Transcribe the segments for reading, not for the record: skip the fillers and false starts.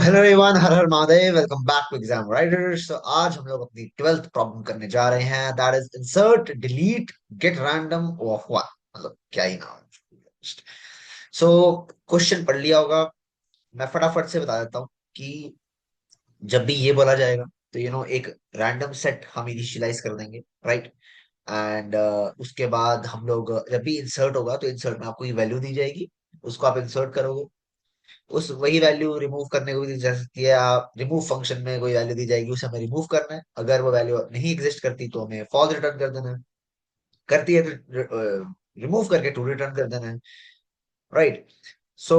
Hello everyone, हर हर Mahadev. Welcome back to exam riders. तो आज हम लोग अपनी 12th प्रॉब्लम करने जा रहे हैं, that is insert delete gate random of one. मतलब क्या ही नाम। सो क्वेश्चन पढ़ लिया होगा। मैं फटाफट से बता देता हूँ कि जब भी ये बोला जाएगा तो एक रैंडम सेट हम इनिशियलाइज कर देंगे, राइट। एंड उसके बाद हम लोग जब भी इंसर्ट होगा तो इंसर्ट में आपको ये वैल्यू दी जाएगी, उसको आप इंसर्ट करोगे। उस वही वैल्यू रिमूव करने को भी दी जा सकती है। आप रिमूव फंक्शन में कोई वैल्यू दी जाएगी, उसे हमें रिमूव करना है। अगर वो वैल्यू नहीं एग्जिस्ट करती तो हमें फॉल्स रिटर्न कर देना है। करती है तो रिमूव करके ट्रू रिटर्न कर देना है, राइट। सो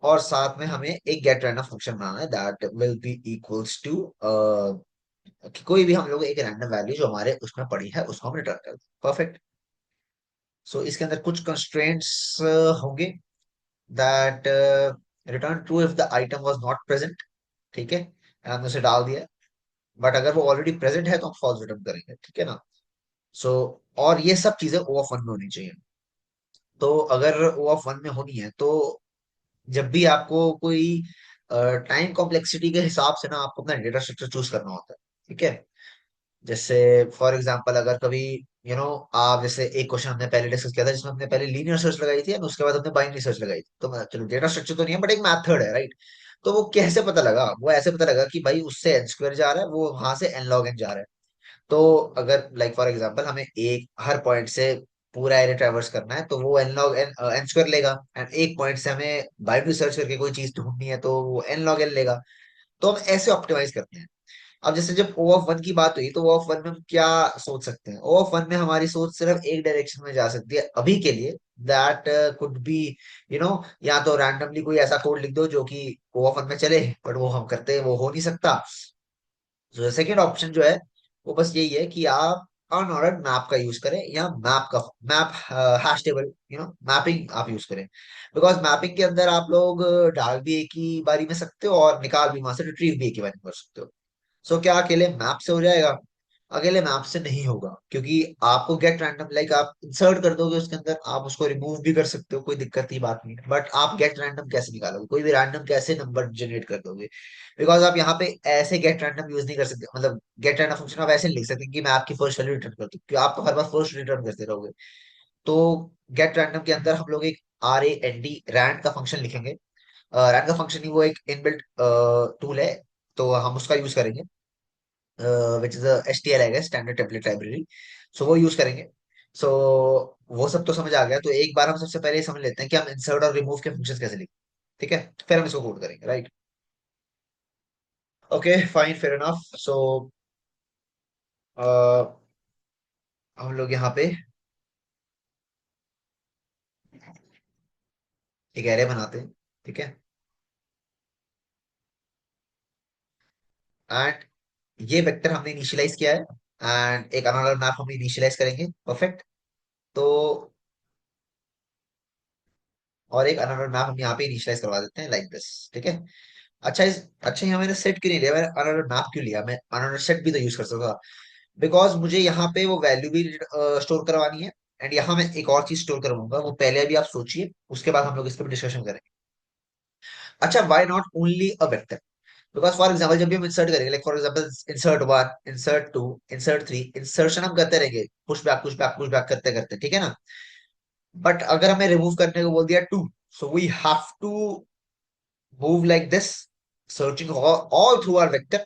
और साथ में हमें एक गेट रैंडम फंक्शन बनाना है that will be equals to कि कोई भी हम लोग एक रैंडम वैल्यू जो हमारे उसमें पड़ी है उसको हम रिटर्न कर दें। परफेक्ट। सो इसके अंदर कुछ कंस्ट्रेंट्स होंगे that return true if the item was not present. ठीक है, हमने उसे डाल दिया। बट अगर वो ऑलरेडी प्रेजेंट है तो हम फॉल्स रिटर्न करेंगे, ठीक है ना। सो और ये सब चीजें ओ ऑफ वन में होनी चाहिए। तो अगर ओ ऑफ वन में होनी है तो जब भी आपको कोई टाइम कॉम्प्लेक्सिटी के हिसाब से ना आपको अपना डेटा स्ट्रक्चर चूज करना होता है, ठीक है। जैसे फॉर एग्जांपल अगर कभी आप जैसे एक क्वेश्चन हमने पहले डिस्कस किया था जिसमें हमने पहले लीनियर सर्च लगाई थी और उसके बाद हमने बाइनरी सर्च लगाई थी। तो चलो डेटा स्ट्रक्चर तो नहीं है बट एक मेथड है, राइट। तो वो कैसे पता लगा? वो ऐसे पता लगा कि भाई उससे एन स्क्वायर जा रहा है, वो वहां से एन लॉग एन जा रहा है। तो अगर लाइक फॉर एग्जांपल हमें एक हर पॉइंट से पूरा एरिया ट्रैवर्स करना है तो वो n log n n square लेगा। एंड एक पॉइंट से हमें बाइनरी सर्च करके कोई चीज ढूंढनी है तो वो एन लॉग एन लेगा। तो हम ऐसे ऑप्टिमाइज करते हैं। अब जैसे जब ओ ऑफ वन की बात हुई तो ओ ऑफ वन में हम क्या सोच सकते हैं? ओ ऑफ वन में हमारी सोच सिर्फ एक डायरेक्शन में जा सकती है अभी के लिए। दैट कुड बी या तो रैंडमली कोई ऐसा कोड लिख दो जो कि ओ ऑफ वन में चले, बट वो हम करते हैं, वो हो नहीं सकता। तो सेकेंड ऑप्शन जो है वो बस यही है कि आप अनऑर्डर्ड मैप का यूज करें या मैप हैश टेबल मैपिंग आप यूज करें। बिकॉज मैपिंग के अंदर आप लोग डाल भी एक ही बारी में सकते हो और निकाल भी वहां से रिट्रीव भी एक ही बारी में कर सकते हो। सो क्या अकेले मैप से हो जाएगा? अकेले मैप से नहीं होगा, क्योंकि आपको गेट रैंडम लाइक आप इंसर्ट कर दोगे उसके अंदर, आप उसको रिमूव भी कर सकते हो, कोई दिक्कत की बात नहीं। बट आप गेट रैंडम कैसे निकालोगे? कोई भी रैंडम कैसे नंबर जनरेट कर दोगे? बिकॉज आप यहाँ पे ऐसे गेट रैंडम यूज नहीं कर सकते। मतलब गेट रैंडम फंक्शन आप ऐसे नहीं लिख सकते कि मैं आपकी फर्स्ट वैल्यू रिटर्न कर दूं, क्योंकि आप तो हर बार फर्स्ट रिटर्न करते रहोगे। तो गेट रैंडम के अंदर हम लोग एक R A N D rand का फंक्शन लिखेंगे। रैंड का फंक्शन ही वो एक इनबिल्ट टूल है, तो हम उसका यूज करेंगे, which is H T L I, standard template library. So वो यूज करेंगे। सो वो सब तो समझ आ गया। तो एक बार हम सबसे पहले ये समझ लेते हैं कि हम इंसर्ट और रिमूव के फंक्शंस कैसे लिखें। ठीक है, फिर हम इसको कोड करेंगे, right. Okay fine, fair enough. So हम लोग यहाँ पे एक एरे बनाते हैं, ठीक है। एंड ये वेक्टर हमने इनिशियलाइज किया है एंड एक अनदर मैप हम इनिशियलाइज करेंगे, परफेक्ट। तो और एक अनदर मैप हम यहाँ पे इनिशियलाइज करवा देते हैं लाइक दिस, ठीक है। अच्छा यहाँ मैंने सेट क्यों नहीं लिया? मैंने अनदर मैप क्यों लिया? मैं अनदर सेट भी तो यूज कर सकता था। बिकॉज मुझे यहाँ पे वो वैल्यू भी स्टोर करवानी है। एंड यहाँ मैं एक और चीज स्टोर करवाऊंगा, वो पहले अभी आप सोचिए, उसके बाद हम लोग इस पर डिस्कशन करेंगे। अच्छा, why not only a vector? Because for example जब भी हम इंसर्ट करेंगे, like for example insert one, insert two, insert three, insertion हम करते रहेंगे, पुश बैक करते करते, ठीक है ना। बट अगर हमें रिमूव करने को बोल दिया two, so we have to move like this, searching all through our vector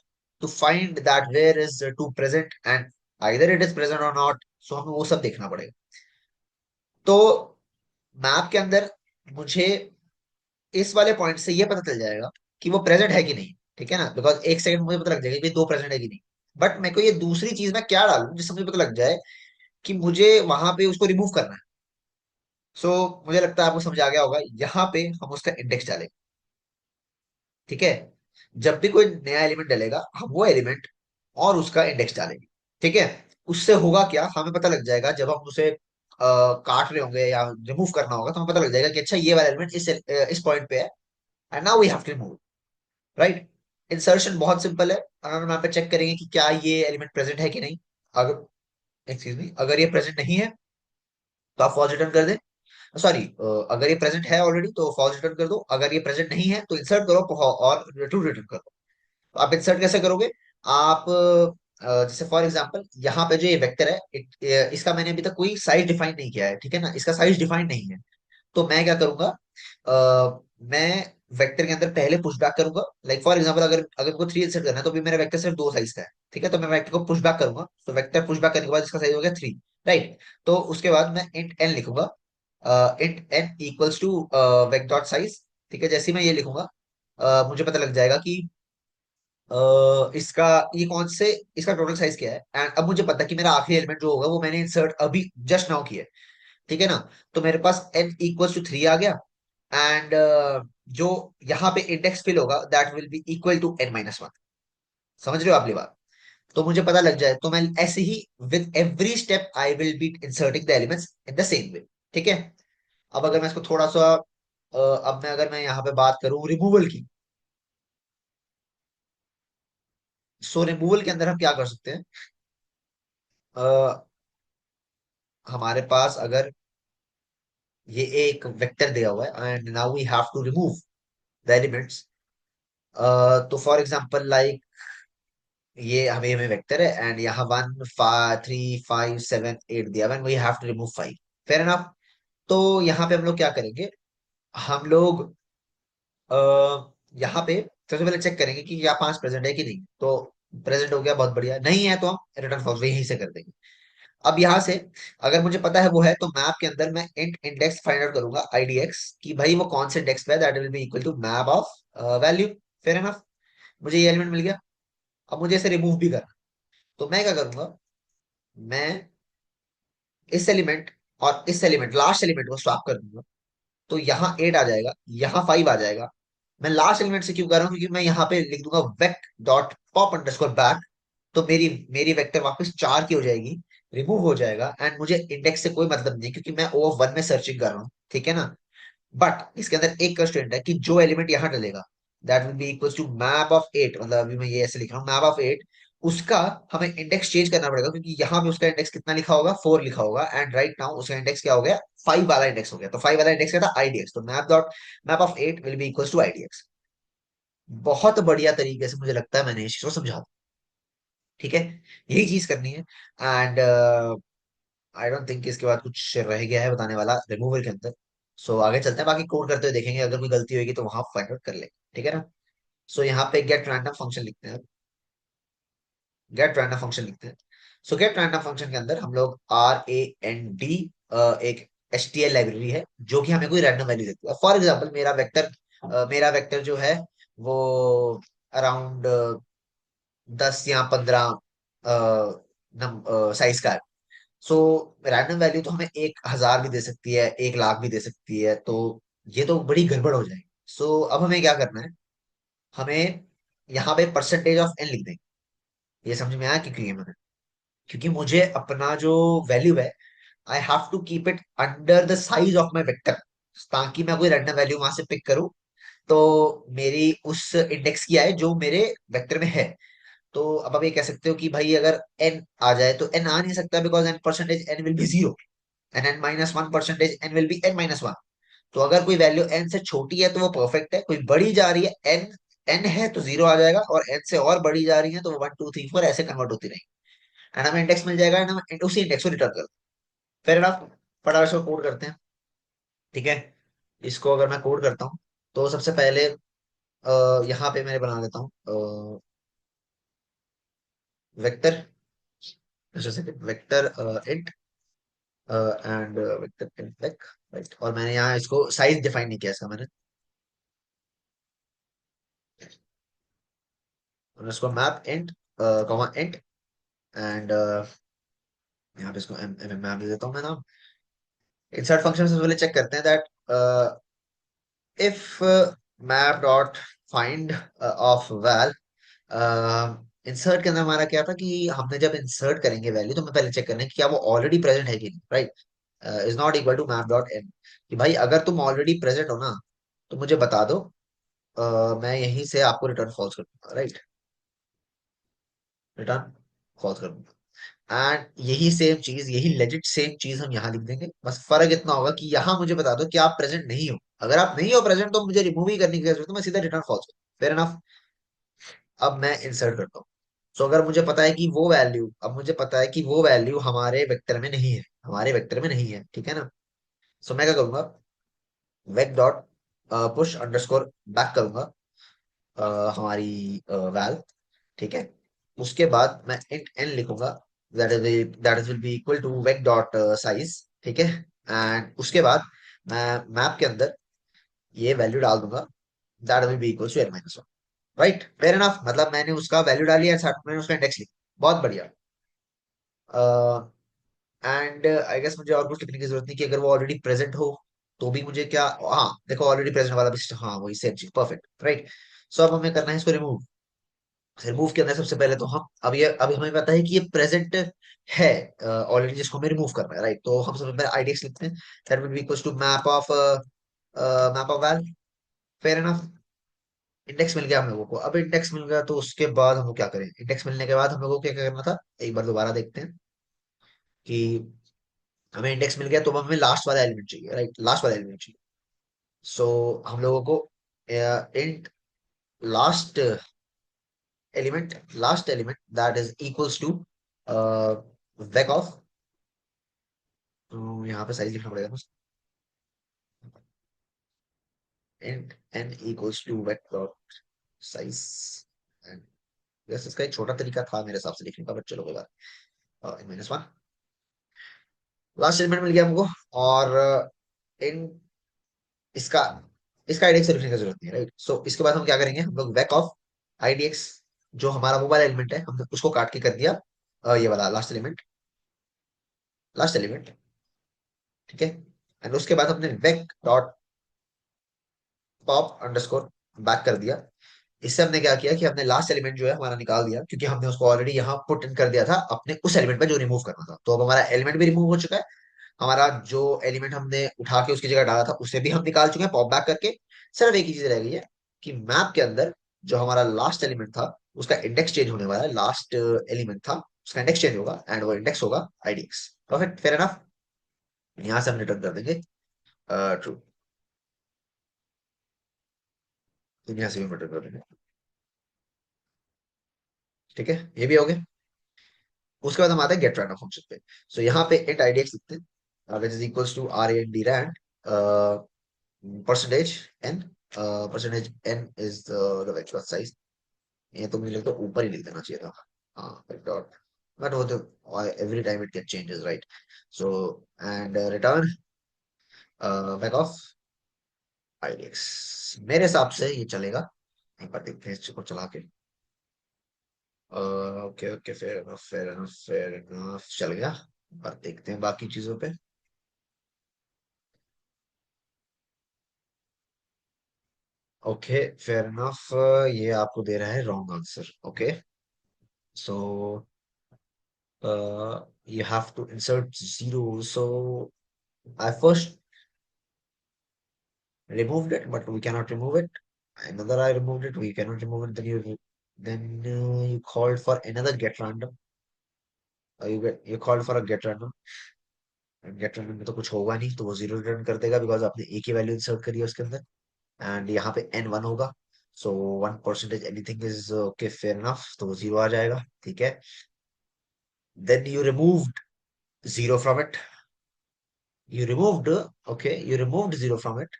to find that where is 2 present and either it is present or not. So हमें वो सब देखना पड़ेगा। तो मैप के अंदर मुझे इस वाले पॉइंट से ये पता चल जाएगा कि वो प्रेजेंट है कि नहीं, ठीक है ना। बिकॉज एक सेकंड मुझे पता लग जाएगा कि दो प्रेजेंट है कि नहीं। बट मेरे को ये दूसरी चीज मैं क्या डालूं जिससे मुझे पता लग जाए कि मुझे वहां पे उसको रिमूव करना है। सो मुझे लगता है आपको समझ आ गया होगा। यहाँ पे हम उसका इंडेक्स डालेंगे, ठीक है। जब भी कोई नया एलिमेंट डलेगा हम वो एलिमेंट और उसका इंडेक्स डालेंगे, ठीक है। उससे होगा क्या, हमें पता लग जाएगा जब हम उसे काट रहे होंगे या रिमूव करना होगा तो हमें पता लग जाएगा कि अच्छा ये वाला एलिमेंट इस पॉइंट पे है and now we have to remove, right. Insertion बहुत सिंपल है। अगर हम यहाँ पे चेक करेंगे कि क्या ये एलिमेंट प्रेजेंट है कि नहीं। अगर एक्सक्यूज मी, अगर ये प्रेजेंट नहीं है तो आप फॉल्स रिटर्न कर दें। सॉरी, अगर ये प्रेजेंट है ऑलरेडी तो फॉल्स रिटर्न कर दो, अगर ये प्रेजेंट नहीं है तो इंसर्ट करो और ट्रू रिटर्न कर दो। तो आप इंसर्ट कैसे करोगे? आप जैसे फॉर एग्जांपल यहाँ पे जो ये वेक्टर है इसका मैंने अभी तक कोई साइज डिफाइन नहीं किया है, ठीक है ना, इसका साइज डिफाइन नहीं है। तो मैं क्या करूंगा, मैं वेक्टर के अंदर पहले पुश बैक करूंगा। लाइक फॉर एग्जांपल अगर अगर मेरे को 3 इंसर्ट करना है तो भी मेरा वेक्टर सिर्फ 2 साइज का है, ठीक है, तो मैं वेक्टर को पुश बैक करूंगा, तो वेक्टर पुश बैक करने के बाद इसका साइज हो गया 3, राइट। तो उसके बाद मैं इंट एन लिखूंगा, int n equals to vector dot size, ठीक है। जैसे ही मैं ये लिखूंगा मुझे पता लग जाएगा कि इसका ये कौन से इसका टोटल साइज क्या है। एंड अब मुझे पता है कि मेरा आखिरी एलिमेंट जो होगा वो मैंने इंसर्ट अभी जस्ट नाउ किया है, ठीक है ना। तो मेरे पास n इक्वल्स टू 3 आ गया। एंड जो यहाँ पे इंडेक्स फिल होगा that will be equal to n-1। समझ रहे हो आप ये बात? तो मुझे पता लग जाए तो मैं ऐसे ही with every step I will be inserting the elements in the same way, ठीक है। अब अगर मैं इसको थोड़ा सा अब मैं अगर मैं यहाँ पे बात करूं रिमूवल की, सो रिमूवल के अंदर हम क्या कर सकते हैं? अ, हमारे पास अगर ये एक वेक्टर दिया हुआ है and now we have to remove the elements, तो फॉर एग्जांपल लाइक ये हमें हमें वेक्टर है एंड यहाँ 1 3 5 7 8 दिया हुआ है, we have to remove 5। Fair enough. तो यहाँ पे हम लोग क्या करेंगे? हम लोग यहाँ पे सबसे पहले चेक करेंगे कि क्या 5 प्रेजेंट है कि नहीं। तो प्रेजेंट हो गया, बहुत बढ़िया। नहीं है तो हम रिटर्न फॉल्स यहीं से कर देंगे। अब यहाँ से अगर मुझे पता है वो है तो मैप के अंदर मैं इंट इंडेक्स फाइंड आउट करूंगा आईडीएक्स कि भाई वो कौन से इंडेक्स पे है, that will be equal to map of value. Fair enough. मुझे ये एलिमेंट मिल गया। अब मुझे इसे रिमूव भी करना। तो मैं क्या करूंगा, मैं इस एलिमेंट और इस एलिमेंट लास्ट एलिमेंट को स्वैप कर दूंगा। तो यहाँ 8 आ जाएगा, यहाँ 5 आ जाएगा। मैं लास्ट एलिमेंट से क्यों कर रहा हूँ? क्योंकि मैं यहाँ पे लिख दूंगा वेक डॉट पॉप अंडरस्कोर बैक। तो मेरी मेरी वेक्टर वापस 4 की हो जाएगी, रिमूव हो जाएगा एंड मुझे इंडेक्स से कोई मतलब नहीं क्योंकि मैं ओ ऑफ 1 में सर्चिंग कर रहा हूँ, ठीक है ना। बट इसके अंदर एक कंस्ट्रेंट है कि जो एलिमेंट यहाँ डलेगा that will be equal to map of 8। मतलब अभी मैं ये ऐसे लिख रहा हूँ मैप ऑफ 8। उसका हमें इंडेक्स चेंज करना पड़ेगा क्योंकि यहाँ पे उसका इंडेक्स कितना लिखा होगा, 4 लिखा होगा एंड राइट नाउ उसका इंडेक्स क्या हो गया, 5 वाला इंडेक्स हो गया। तो 5 वाला इंडेक्स क्या था, आईडीएक्स। तो map of 8 will be equal to IDX. बहुत बढ़िया तरीके से मुझे लगता है मैंने इस चीज को समझा, ठीक है। यही चीज करनी है। एंड आई डोंट थिंक इसके बाद कुछ रह गया है बताने वाला रिमूवल के अंदर। सो आगे चलते हैं, बाकी कोड करते हुए देखेंगे, अगर कोई गलती होगी तो वहां फाइंड आउट कर लेंगे, ठीक है ना। सो यहाँ पे गेट रैंडम फंक्शन लिखते हैं। गेट रैंडम फंक्शन लिखते हैं। सो गेट रैंडम फंक्शन के अंदर हम लोग RAND एक HTL लाइब्रेरी है जो कि हमें कोई रैंडम वैल्यू देती है। फॉर एग्जाम्पल मेरा वेक्टर जो है वो अराउंड 10 या 15 साइज का है। सो रैंडम वैल्यू तो हमें 1,000 भी दे सकती है, 1 लाख भी दे सकती है। तो ये तो बड़ी गड़बड़ हो जाएगी। सो अब हमें क्या करना है, हमें यहाँ पे परसेंटेज ऑफ एन लिख देंगे। ये समझ में आया क्योंकि ये मैंने, क्योंकि मुझे अपना जो वैल्यू है I have to keep it under the size of my vector, ताकि मैं कोई रैंडम वैल्यू वहां से पिक करूं तो मेरी उस इंडेक्स की आए जो मेरे वेक्टर में है। तो अब आप ये कह सकते हो कि भाई अगर एन आ जाए तो एन आ नहीं सकता because n percentage n will be 0 and n-1 percentage n will be n-1। तो अगर कोई वैल्यू एन से छोटी है तो वो परफेक्ट है, कोई बड़ी जा रही है एन एन है तो 0 आ जाएगा, और एन से और बड़ी जा रही है तो 1 2 3 4 ऐसे कन्वर्ट होती रहेगी एंड हमें इंडेक्स मिल जाएगा एंड हम उसी इंडेक्स को रिटर्न कर दें। फिर आप फटाफट इसको कोड करते हैं, ठीक है। इसको अगर मैं कोड करता हूँ तो सबसे पहले यहाँ पे मैं बना देता हूँ vector, vector int and vector int back, right. और मैंने यहाँ इसको साइज डिफाइन नहीं किया इसका मैंने, इसको map int comma int and यहाँ पे इसको एम एम मैप दे देता हूँ मैं नाम। इंसर्ट फंक्शन से पहले चेक करते हैं that if map dot find of val. Insert के अंदर हमारा क्या था कि हमने जब इंसर्ट करेंगे वैल्यू तो हमें पहले चेक करना है कि क्या वो ऑलरेडी प्रेजेंट है कि नहीं, right. Is not equal to map dot n, कि भाई अगर तुम ऑलरेडी प्रेजेंट हो ना तो मुझे बता दो, मैं यहीं से आपको रिटर्न फॉल्स कर दूंगा, राइट। रिटर्न फॉल्स कर दूंगा। एंड यही सेम चीज, यही लेजिट सेम चीज हम यहाँ लिख देंगे। बस फर्क इतना होगा कि यहाँ मुझे बता दो कि आप प्रेजेंट नहीं हो। अगर आप नहीं हो प्रेजेंट तो मुझे रिमूव ही करने की जरूरत है, मैं सीधा रिटर्न फॉल्स। Fair enough. अब मैं इंसर्ट करता हूँ। सो अगर मुझे पता है कि वो वैल्यू, अब मुझे पता है कि वो वैल्यू हमारे वेक्टर में नहीं है, हमारे वेक्टर में नहीं है, ठीक है ना। सो मैं क्या करूंगा, vec dot push underscore back करूंगा हमारी वैल, ठीक है। उसके बाद मैं इंट एन लिखूंगा, that is will be equal to vec dot size, ठीक है। एंड उसके बाद मैं मैप के अंदर ये वैल्यू डाल दूंगा, that will be equal to n minus one. Right, fair enough. मतलब मैंने उसका वैल्यू डाली है, साथ में उसका इंडेक्स लिखा। बहुत बढ़िया। एंड आई गेस मुझे और कुछ लिखने की जरूरत नहीं, कि अगर वो ऑलरेडी प्रेजेंट हो तो भी मुझे क्या, हाँ देखो ऑलरेडी प्रेजेंट वाला भी system, हाँ वही सेम चीज, परफेक्ट राइट। सो अब हमें करना है इसको रिमूव। रिमूव के अंदर सबसे पहले तो हम अब ये, अभी हमें पता है कि ये प्रेजेंट है ऑलरेडी, जिसको हमें रिमूव करना है, राइट। तो हम सबसे पहले आईडीएक्स लिखते हैं, that will be equals to map of val. Fair enough. Index मिल गया हम लोगों को। अब इंडेक्स मिल गया तो उसके बाद हम लोग क्या करें, इंडेक्स मिलने के बाद हम लोगों को क्या क्या करना था, एक बार दोबारा देखते हैं कि हमें इंडेक्स मिल गया तो अब हमें लास्ट वाला एलिमेंट चाहिए, राइट, लास्ट वाला एलिमेंट चाहिए। सो हम लोगों को int last element that is equals to vec of, तो यहाँ पे साइज लिखना पड़ेगा ना, int n equals to vec dot size. And yes, इसका एक छोटा तरीका था मेरे हिसाब से लिखने का, बट चलो कोई बात। माइनस वन, लास्ट एलिमेंट मिल गया हमको। और इन इसका इसका आईडीएक्स लिखने की जरूरत नहीं है, राइट। सो इसके बाद हम क्या करेंगे, हम लोग वैक ऑफ आईडीएक्स, जो हमारा मोबाइल एलिमेंट है, हमने उसको काट के कर दिया ये वाला लास्ट एलिमेंट, लास्ट एलिमेंट, ठीक है। एंड उसके बाद हमने वेक डॉट पॉप अंडरस्कोर बैक कर दिया। इससे हमने क्या किया कि हमने लास्ट एलिमेंट जो है हमारा निकाल दिया, क्योंकि हमने उसको ऑलरेडी यहाँ पुट इन कर दिया था अपने उस एलिमेंट पे जो रिमूव करना था। तो अब हमारा एलिमेंट भी रिमूव हो चुका है, हमारा जो एलिमेंट हमने उठा के उसकी जगह डाला था उसे भी हम निकाल चुके हैं पॉप बैक करके। सिर्फ एक ही चीज रह गई है कि मैप के अंदर जो हमारा लास्ट एलिमेंट था उसका इंडेक्स चेंज होने वाला है, लास्ट एलिमेंट था उसका इंडेक्स चेंज होगा, एंड वो इंडेक्स होगा आईडीएक्स। Perfect, fair enough. यहां से हम रिटर्न कर देंगे ट्रू, यहाँ से भी रिटर्न कर देंगे, ठीक है, ये भी हो गया। उसके बाद हम आते हैं गेट रैंडम फंक्शन पे। सो यहाँ पे इंट आईडीएक्स लिखते हैं, which is equals to R N D rand percentage n, percentage n is the vector size. ये तो मुझे लगता है ऊपर ही लिख देना चाहिए था, हाँ डॉट, बट वो तो every time it get changes, right. So and return back of IDX. मेरे हिसाब से ये चलेगा, एक बार देखते हैं इसको चला के। Okay okay, fair enough, fair enough, fair enough, चल गया। पर देखते हैं बाकी चीजों पे। ओके फेयर इनफ, ये आपको दे रहा है wrong answer. Okay, so you have to insert zero. So I first removed it, but we cannot remove it. Another I removed it, we cannot remove it. Then you called for another get random. You called for a get random. Gate random में तो कुछ होगा नहीं, तो वो zero return कर देगा, because आपने एक ही वैल्यू इंसर्ट करी है उसके अंदर। एंड यहाँ पे एन वन होगा। So 1% anything is okay, fair enough, तो वो जीरो आ जाएगा, ठीक है। Then you removed zero from it. You removed, okay, you removed zero from it.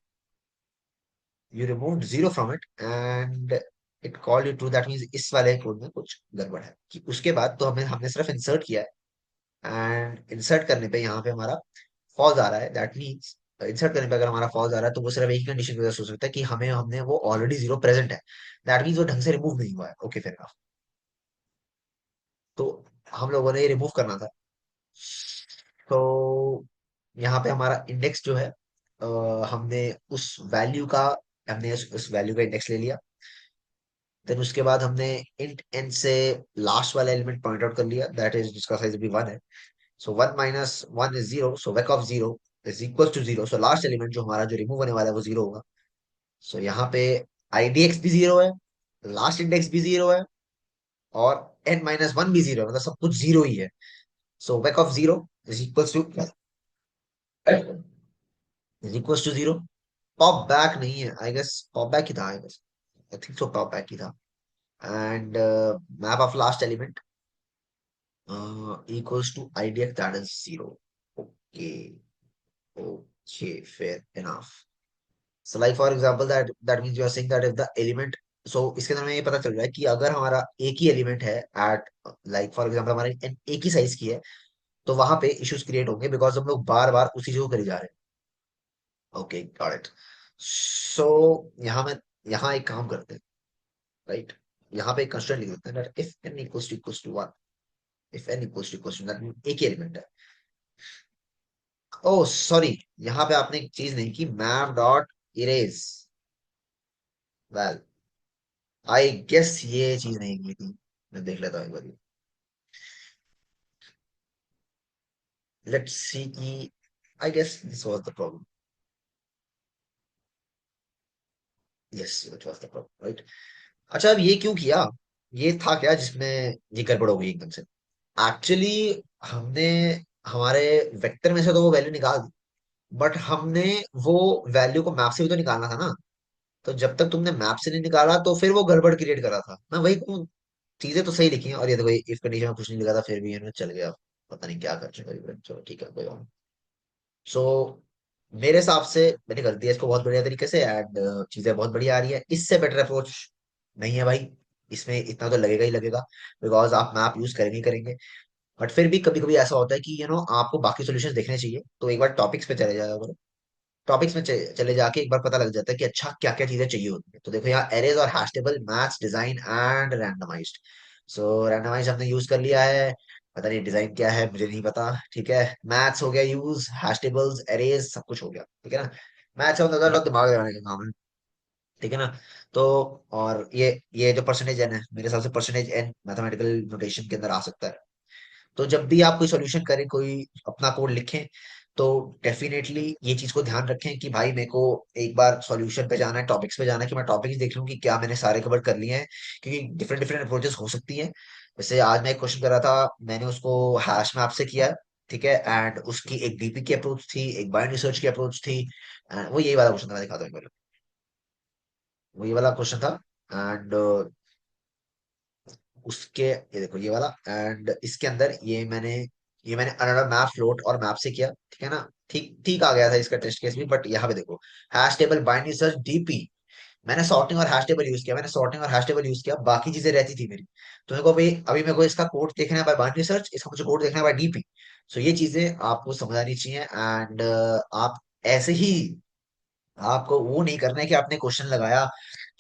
You removed zero from it and it called you true. That means इस वाले code में कुछ गड़बड़ है। कि उसके बाद तो हमें हमने सिर्फ इंसर्ट किया है, एंड इंसर्ट करने पे यहाँ पे हमारा फॉल्स आ रहा है। दैट मीन्स इंसर्ट करने पे अगर हमारा फॉल्स आ रहा है तो वो सिर्फ एक ही कंडीशन की वजह से हो सकता है कि हमें हमने वो ऑलरेडी जीरो प्रेजेंट है। दैट मीन्स वो ढंग से रिमूव नहीं हुआ है। ओके फिर तो हम लोगों ने ये रिमूव करना था। तो यहाँ पे हमारा इंडेक्स जो है, हमने उस वैल्यू का हमने उस वैल्यू का इंडेक्स ले लिया। देन उसके बाद हमने इंट एन से लास्ट वाला एलिमेंट पॉइंट आउट कर लिया, दैट इज जिसका साइज भी वन है। So one minus one is zero, so vec of zero is equal to zero. So last element जो हमारा जो रिमूव होने वाला है वो जीरो होगा। सो यहाँ पे आईडीएक्स भी जीरो है, लास्ट इंडेक्स भी जीरो है, और n माइनस वन भी जीरो है, मतलब सब कुछ जीरो ही है। So back of zero is equals to zero. Pop back नहीं है, आई गेस पॉप बैक ही था, I guess, I think so pop back ही था। And map of last element equals to idx, that is zero. Okay, okay, fair enough. So like for example that means you are saying that if the element, so इसके अंदर हमें ये पता चल रहा है कि अगर हमारा एक ही एलिमेंट है एट, लाइक फॉर एग्जांपल हमारा एक ही साइज की है, तो वहां पे इश्यूज क्रिएट होंगे बिकॉज हम लोग बार बार उसी चीज को करी जा रहे हैं। Okay got it. सो यहाँ मैं, यहाँ एक काम करते हैं, राइट, यहाँ पे एक कंस्ट्रेंट लिख देते हैं that if n equals to 1, if n equals to that means एक ही एलिमेंट है। ओह सॉरी, यहाँ पे आपने एक चीज नहीं की, map dot erase. Well I guess ये चीज नहीं की थी, मैं देख लेता हूँ एक बार। लेट्स सी की, I guess this was the problem. Yes it was the problem, right. अच्छा अब ये क्यों किया, ये था क्या जिसमें ये गड़बड़ हो गई एकदम से? एक्चुअली हमने हमारे वेक्टर में से तो वो वैल्यू निकाल दी, बट हमने वो वैल्यू को मैप से भी तो निकालना था ना। तो जब तक तुमने मैप से नहीं निकाला तो फिर वो गड़बड़ क्रिएट करा था। मैं वही कहूँ, चीजें तो सही लिखी हैं, और ये देखो इफ कंडीशन में कुछ नहीं लिखा था फिर भी ये चल गया, पता नहीं क्या कर चुका। चलो ठीक है, कोई बात नहीं। सो मेरे हिसाब से मैंने कर दिया इसको बहुत बढ़िया तरीके से, एंड चीजें बहुत बढ़िया आ रही है। इससे बेटर अप्रोच नहीं है भाई, इसमें इतना तो लगेगा ही लगेगा, बिकॉज आप मैप यूज करेंगे ही करेंगे। बट फिर भी कभी कभी ऐसा होता है कि आपको बाकी सॉल्यूशंस देखने चाहिए, तो एक बार टॉपिक्स पे चले जाया करो। टॉपिक्स में चले जाके एक बार पता लग जाता है कि अच्छा क्या क्या चीजें चाहिए होती है। तो देखो यहाँ एरेज और hash table, maths, design and randomized. So randomize हमने यूज कर लिया है, पता नहीं डिजाइन क्या है, मुझे नहीं पता। ठीक है, मैथ्स हो गया यूज, हैश टेबल्स, एरेज, सब कुछ हो गया, ठीक है ना। मैथ्स का मतलब दिमाग लगाने का काम है, ठीक है ना। तो और ये जो परसेंटेज एन है, मेरे हिसाब से परसेंटेज एन मैथमेटिकल नोटेशन के अंदर आ सकता है। तो जब भी आप कोई सॉल्यूशन करें, कोई अपना कोड लिखें, तो डेफिनेटली ये चीज को ध्यान रखें कि भाई मेरे को एक बार सॉल्यूशन पे जाना है, टॉपिक्स पे जाना है, कि मैं टॉपिक्स देख लूं कि क्या मैंने सारे कवर कर लिए हैं, क्योंकि डिफरेंट डिफरेंट अप्रोचेस हो सकती हैं। जैसे आज मैं एक क्वेश्चन कर रहा था, मैंने उसको हैश मैप से किया, ठीक है, एंड उसकी एक डीपी की अप्रोच थी, एक बाइंड रिसर्च की अप्रोच थी। वो यही वाला क्वेश्चन था, मैं दिखाता हूँ एक बार। वो ये वाला क्वेश्चन था, एंड उसके ये देखो ये वाला, एंड इसके अंदर ये मैंने अनदर मैप फ्लोट और मैप से किया, ठीक है ना। ठीक ठीक आ गया था इसका टेस्ट केस भी, बट यहाँ पे देखो hash table binary search DP, मैंने सॉर्टिंग और हैश टेबल यूज किया, मैंने सॉर्टिंग और हैश टेबल यूज किया, बाकी चीजें रहती थी मेरी। तो मेरे को अभी अभी मेरे को इसका कोड देखना है बाय बाइनरी सर्च, इसका मुझे कोड देखना है बाय डीपी। सो ये चीजें आपको समझ आनी चाहिए, एंड आप ऐसे ही, आपको वो नहीं करना है कि आपने क्वेश्चन लगाया,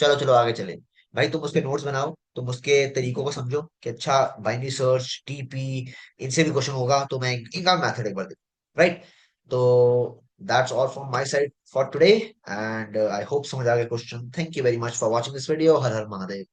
चलो चलो आगे चले। भाई तुम उसके नोट्स बनाओ, तुम उसके तरीकों को समझो कि अच्छा बाइनरी सर्च, टीपी, इनसे भी क्वेश्चन होगा, तो मैं इनका मैथड एक बार देखो, राइट। तो that's all from my side for today, and I hope समझ आ गया question. Thank you very much for watching this video. हर हर महादेव।